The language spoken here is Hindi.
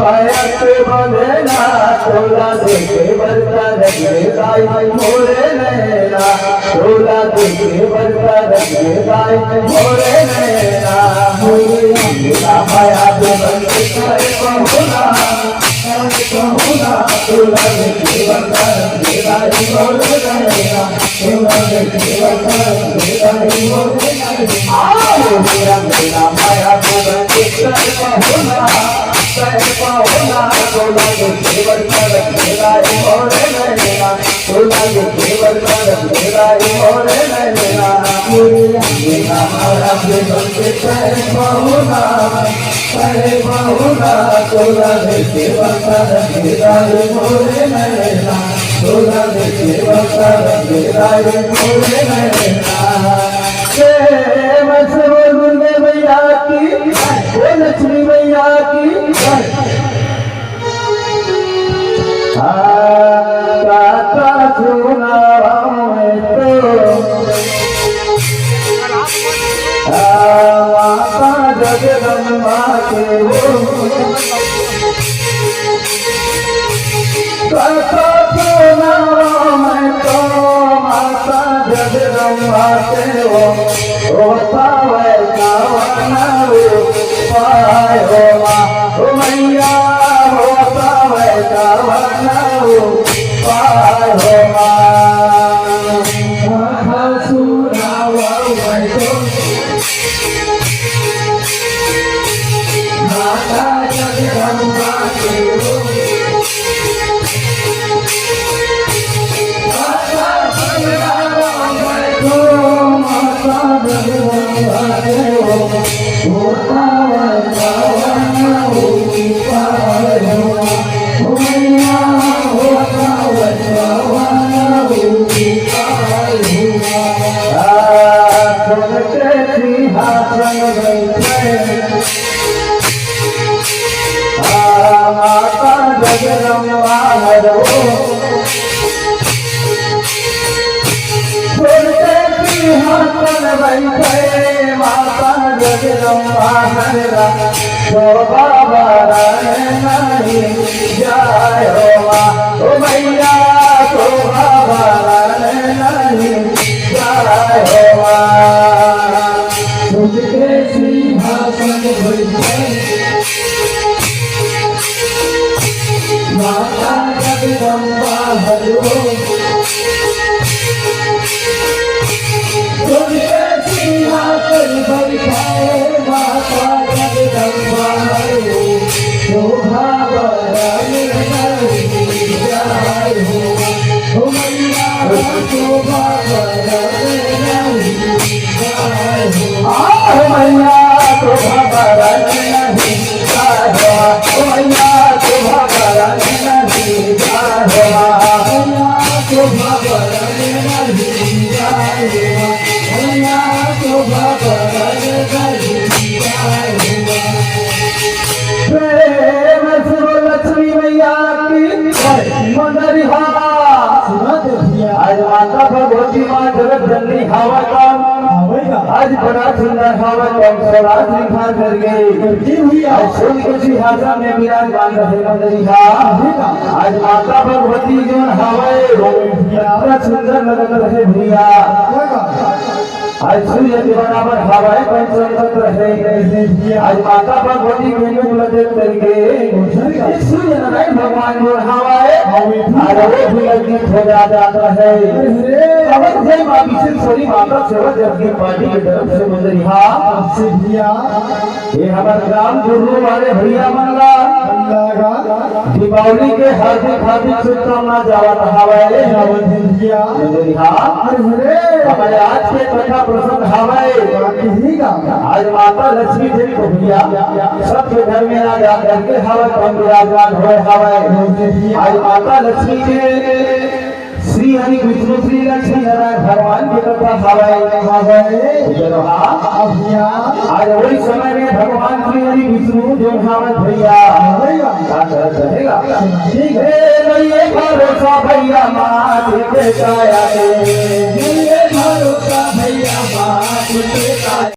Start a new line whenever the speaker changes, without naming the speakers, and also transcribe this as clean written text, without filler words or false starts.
पायक बंधना तोला देखे बरता रखे गाय मोरे नैना तोला देखे बरता रखे गाय मोरे नैना मेरा माया बंद करे बहुना तोला देखे बरता रखे गाय मोरे नैना तोला देखे बरता रखे गाय मोरे नैना मेरा माया बंद करे बहुना तोला देखे बरता रखे गाय मोरे नैना तोला देखे बरता रखे गाय मोरे नैना मेरा माया बंद करे बहुना तोला देखे बरता रखे गाय मोरे नैना तोला देखे बरता रखे गाय मोरे नैना दुर्गे मैया की वो लक्ष्मी मैया की गाता सुना मैं तो माता जगदम्बा के वो गाता सुना मैं तो माता जगदम्बा के वो होता वैसा वना पाय हो माँ हो मैया होता वैसा वना पाय हो माँ सुनावा मैं तो माता जगदम्बा के वो माता जगदम्बा हरो हाथन बैठे माता जगदम्बा हरा शोभा नहीं जाय हो माँ ओ मैया शोभा नहीं जाय हो माँ तुझके सिंहासन बैठे माता जगदम्बा हरो बैठाए माता जगदम्बा हरो शोभा नहीं जाय हो मैया शोभा नहीं जाय हो मैया शोभा नहीं जाय हो मैया शोभा नहीं जाय हो मैया शोभा नहीं जाय हो मैया शोभा प्रेम से लक्ष्मी मैया की मंदरिहा आज माता भगवती माँ जगत जननी हवा काम आज बड़ा सुंदर हवा कम स्वराज लिखा कर गए सुन के सिंहासन में विराजमान रहे मंदरिहा आज माता भगवती जो हवा बड़ा सुंदर लगत रहे भैया आज सूर्य के बराबर हवाएं पंचरत्न रहे आज माता भगवती के मुलाकात करके सूर्य नारायण भगवान जो हवाएं आज वो भी लज्जित हो जाता है अवध जय माँ विशेश्वरी माता सेवा जब की पार्टी की तरफ से मंदरिहा से भैया ये हमारे ग्राम गुरु वाले भैया मंगला दीपावली के हार्दिक हार्दिक शुभकामना जावत हवाएं मंदरिहा हमारे आज के कथा प्रसंग हवाएं आज माता लक्ष्मी देवी को भैया सबके घर में आ जा करके हवा कम विराजमान हुए हवाएं आज माता लक्ष्मी के श्री हरि विष्णु श्री लक्ष्मी नारायण भगवान की कथा हवाएं आज वही समय में भगवान श्री हरि विष्णु जो हवन भैया ठीक है भरोसा भैया माँ भैया माँ